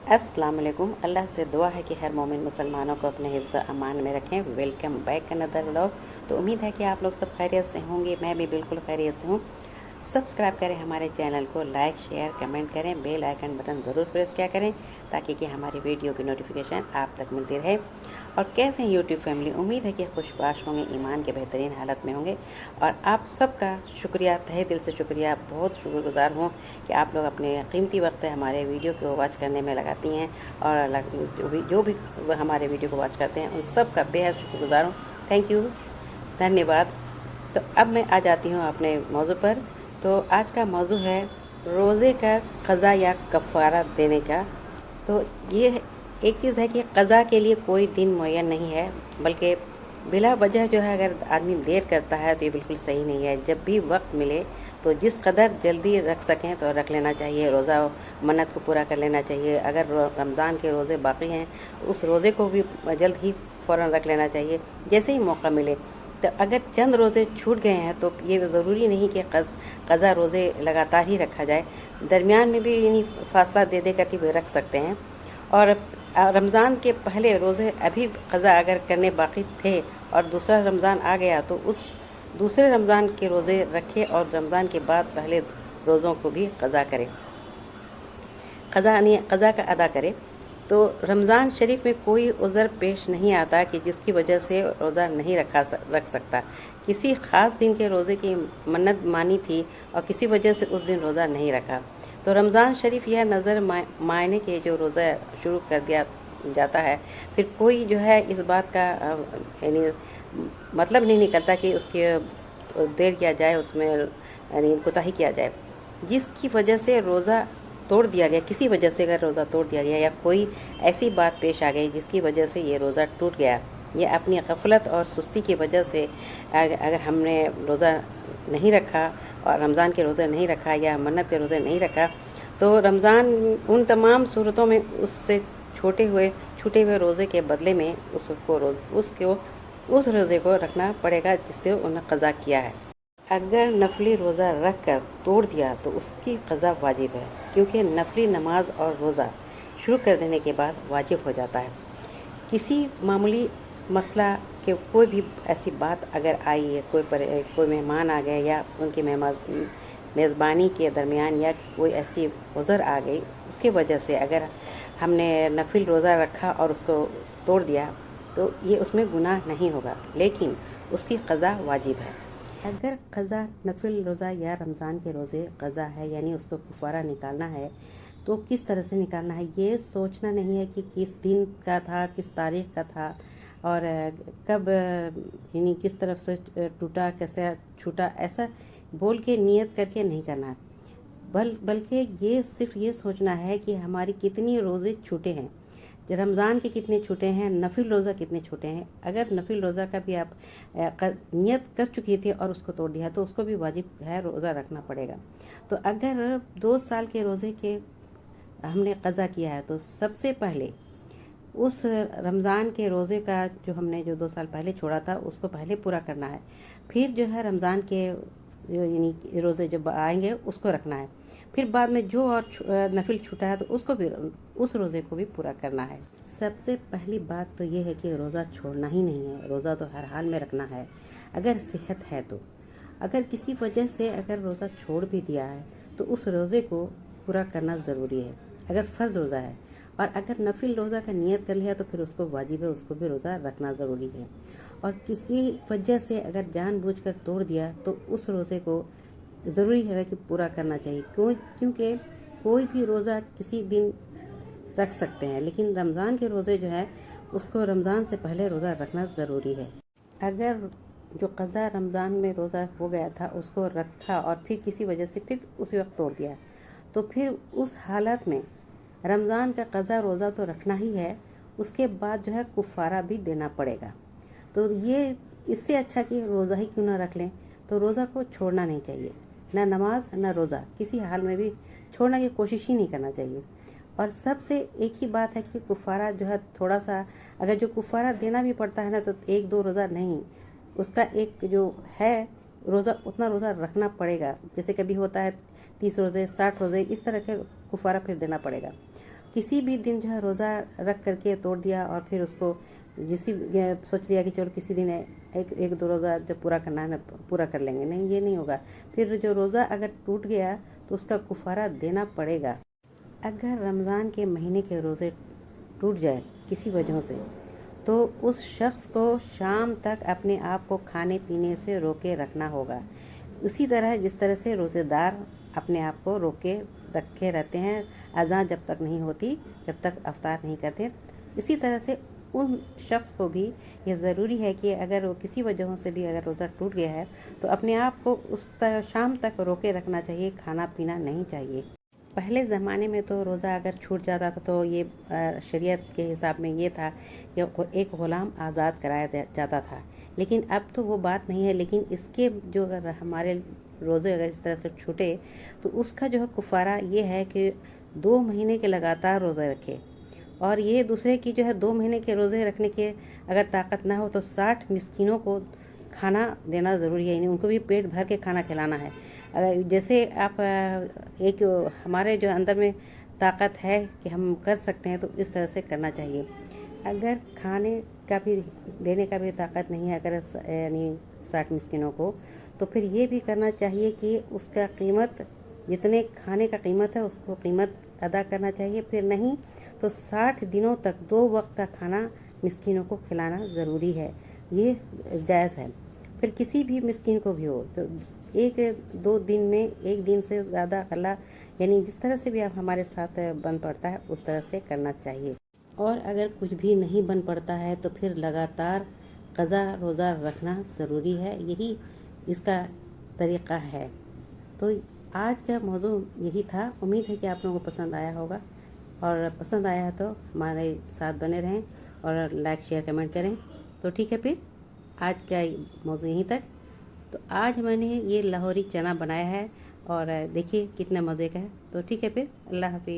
अस्सलाम वालेकुम। अल्लाह से दुआ है कि हर मोमिन मुसलमानों को अपने हिफ्ज़ अमान में रखें। Welcome back another vlog. तो उम्मीद है कि आप लोग सब खैरियत से होंगे, मैं भी बिल्कुल खैरियत से हूँ। सब्सक्राइब करें हमारे चैनल को, लाइक शेयर कमेंट करें, बेल आइकन बटन ज़रूर प्रेस किया करें ताकि कि हमारी वीडियो की नोटिफिकेशन आप तक मिलती रहे। और कैसे हैं यूट्यूब फैमिली, उम्मीद है कि खुशबाश होंगे, ईमान के बेहतरीन हालत में होंगे। और आप सबका शुक्रिया, तहे दिल से शुक्रिया, बहुत शुक्रगुजार हूँ कि आप लोग अपने कीमती वक्त हमारे वीडियो को वॉच करने में लगाती हैं। और जो भी हमारे वीडियो को वॉच करते हैं उन सब का बेहद शुक्रगुजार हूँ। थैंक यू, धन्यवाद। तो अब मैं आ जाती हूँ अपने मौजू पर। तो आज का मौजू है रोज़े का क़ज़ा या कफ़ारा देने का। तो ये एक चीज़ है कि क़ज़ा के लिए कोई दिन मुअय्यन नहीं है, बल्कि बिला वजह जो है अगर आदमी देर करता है तो ये बिल्कुल सही नहीं है। जब भी वक्त मिले तो जिस कदर जल्दी रख सकें तो रख लेना चाहिए, रोज़ा मन्नत को पूरा कर लेना चाहिए। अगर रमज़ान के रोज़े बाकी हैं तो उस रोज़े को भी जल्द ही फ़ौरन रख लेना चाहिए जैसे ही मौका मिले। तो अगर चंद रोज़े छूट गए हैं तो ये ज़रूरी नहीं कि क़ज़ा रोज़े लगातार ही रखा जाए, दरमियान में भी यानी फ़ासला दे दे करके भी रख सकते हैं। और रमज़ान के पहले रोज़े अभी क़ज़ा अगर करने बाकी थे और दूसरा रमज़ान आ गया तो उस दूसरे रमज़ान के रोज़े रखें और रमज़ान के बाद पहले रोज़ों को भी क़ज़ा करें, क़ज़ा का अदा करें। तो रमज़ान शरीफ में कोई उज़र पेश नहीं आता कि जिसकी वजह से रोज़ा नहीं रख सकता। किसी ख़ास दिन के रोज़े की मन्नत मानी थी और किसी वजह से उस दिन रोज़ा नहीं रखा तो रमज़ान शरीफ यह नज़र मायने के जो रोज़ा शुरू कर दिया जाता है, फिर कोई जो है इस बात का यानी मतलब नहीं निकलता कि उसके देर किया जाए, उसमें यानी कोताही किया जाए। जिसकी वजह से रोज़ा तोड़ दिया गया, किसी वजह से अगर रोज़ा तोड़ दिया गया या कोई ऐसी बात पेश आ गई जिसकी वजह से ये रोज़ा टूट गया, या अपनी गफलत और सुस्ती की वजह से अगर हमने रोज़ा नहीं रखा और रमज़ान के रोज़े नहीं रखा या मन्नत के रोज़े नहीं रखा, तो रमज़ान उन तमाम सूरतों में उससे छूटे हुए रोज़े के बदले में उस रोज़े को रखना पड़ेगा जिससे उन्हें क़ज़ा किया है। अगर नफली रोज़ा रख कर तोड़ दिया तो उसकी क़ज़ा वाजिब है, क्योंकि नफली नमाज और रोज़ा शुरू कर देने के बाद वाजिब हो जाता है। किसी मामूली मसला के कोई भी ऐसी बात अगर आई है, कोई मेहमान आ गए या उनकी मेज़बानी के दरमियान या कोई ऐसी उज़र आ गई, उसकी वजह से अगर हमने नफिल रोज़ा रखा और उसको तोड़ दिया तो ये उसमें गुनाह नहीं होगा, लेकिन उसकी क़ज़ा वाजिब है। अगर क़ज़ा नफिल रोज़ा या रमज़ान के रोज़े क़ज़ा है यानी उसको कफ़ारा निकालना है तो किस तरह से निकालना है, ये सोचना नहीं है कि किस दिन का था, किस तारीख़ का था और कब यानी किस तरफ से टूटा, कैसे छूटा, ऐसा बोल के नियत करके नहीं करना है। बल्कि ये सिर्फ ये सोचना है कि हमारी कितनी रोज़े छूटे हैं, रमज़ान के कितने छूटे हैं, नफिल रोज़ा कितने छूटे हैं। अगर नफिल रोज़ा का भी आप नियत कर चुकी थी और उसको तोड़ दिया तो उसको भी वाजिब है, रोज़ा रखना पड़ेगा। तो अगर 2 साल के रोज़े के हमने क़ज़ा किया है तो सबसे पहले उस रमज़ान के रोज़े का जो हमने 2 साल पहले छोड़ा था उसको पहले पूरा करना है। फिर जो है रमज़ान के यानी रोज़े जब आएंगे उसको रखना है। फिर बाद में जो और नफिल छूटा है तो उसको भी, उस रोज़े को भी पूरा करना है। सबसे पहली बात तो ये है कि रोज़ा छोड़ना ही नहीं है, रोज़ा तो हर हाल में रखना है अगर सेहत है तो। अगर किसी वजह से अगर रोज़ा छोड़ भी दिया है तो उस रोज़े को पूरा करना ज़रूरी है अगर फ़र्ज़ रोज़ा है। और अगर नफिल रोज़ा का नियत कर लिया तो फिर उसको वाजिब है, उसको भी रोज़ा रखना ज़रूरी है। और किसी वजह से अगर जानबूझकर तोड़ दिया तो उस रोज़े को ज़रूरी है कि पूरा करना चाहिए, क्योंकि कोई भी रोज़ा किसी दिन रख सकते हैं, लेकिन रमज़ान के रोज़े जो है उसको रमज़ान से पहले रोज़ा रखना ज़रूरी है। अगर जो क़ज़ा रमज़ान में रोज़ा हो गया था उसको रखा और फिर किसी वजह से फिर उसी वक्त तोड़ दिया तो फिर उस हालत में रमज़ान का क़ज़ा रोज़ा तो रखना ही है, उसके बाद जो है कुफ़ारा भी देना पड़ेगा। तो ये इससे अच्छा कि रोज़ा ही क्यों ना रख लें। तो रोज़ा को छोड़ना नहीं चाहिए, ना नमाज ना रोज़ा, किसी हाल में भी छोड़ने की कोशिश ही नहीं करना चाहिए। और सबसे एक ही बात है कि कुफ़ारा जो है थोड़ा सा, अगर जो कुफ़ारा देना भी पड़ता है ना तो 1-2 रोज़ा नहीं, उसका एक जो है रोज़ा उतना रोज़ा रखना पड़ेगा। जैसे कभी होता है 30 रोज़े 60 रोज़े, इस तरह के कुफ़ारा फिर देना पड़ेगा, किसी भी दिन जो है रोज़ा रख करके तोड़ दिया और फिर उसको सोच लिया कि चलो किसी दिन एक दो रोज़ा जब पूरा करना है ना पूरा कर लेंगे, नहीं, ये नहीं होगा। फिर जो रोज़ा अगर टूट गया तो उसका कुफारा देना पड़ेगा। अगर रमज़ान के महीने के रोज़े टूट जाए किसी वजह से, तो उस शख्स को शाम तक अपने आप को खाने पीने से रोके रखना होगा। उसी तरह जिस तरह से रोज़ेदार अपने आप को रोके रखे रहते हैं, अज़ान जब तक नहीं होती, जब तक अफ्तार नहीं करते, इसी तरह से उन शख्स को भी ये ज़रूरी है कि अगर वो किसी वजहों से भी अगर रोज़ा टूट गया है तो अपने आप को शाम तक रोके रखना चाहिए, खाना पीना नहीं चाहिए। पहले ज़माने में तो रोज़ा अगर छूट जाता था तो ये शरीयत के हिसाब में ये था कि एक ग़ुलाम आज़ाद कराया जाता था, लेकिन अब तो वो बात नहीं है। लेकिन इसके जो अगर हमारे रोज़े अगर इस तरह से छूटे तो उसका जो है कुफारा ये है कि 2 महीने के लगातार रोज़े रखे, और ये दूसरे की जो है 2 महीने के रोज़े रखने के अगर ताकत ना हो तो 60 मिस्कीनों को खाना देना ज़रूरी है, यानी उनको भी पेट भर के खाना खिलाना है। अगर जैसे आप एक हमारे जो अंदर में ताकत है कि हम कर सकते हैं तो इस तरह से करना चाहिए। अगर खाने का भी देने का भी ताकत नहीं है अगर यानी 60 मिस्कीनों को, तो फिर ये भी करना चाहिए कि उसका कीमत जितने खाने का कीमत है उसको कीमत अदा करना चाहिए। फिर नहीं तो 60 दिनों तक 2 वक्त का खाना मिस्कीनों को खिलाना ज़रूरी है, ये जायज़ है। फिर किसी भी मिस्कीन को भी हो तो 1-2 दिन में, एक दिन से ज़्यादा अल्लाह यानी जिस तरह से भी आप हमारे साथ बन पड़ता है उस तरह से करना चाहिए। और अगर कुछ भी नहीं बन पड़ता है तो फिर लगातार क़ज़ा रोज़ा रखना ज़रूरी है, यही इसका तरीक़ा है। तो आज का मौजू यही था। उम्मीद है कि आप लोगों को पसंद आया होगा, और पसंद आया तो हमारे साथ बने रहें और लाइक शेयर कमेंट करें। तो ठीक है, फिर आज का मौजू यहीं तक। तो आज मैंने ये लाहौरी चना बनाया है और देखिए कितना मज़े का है। तो ठीक है, फिर अल्लाह हाफ़िज़।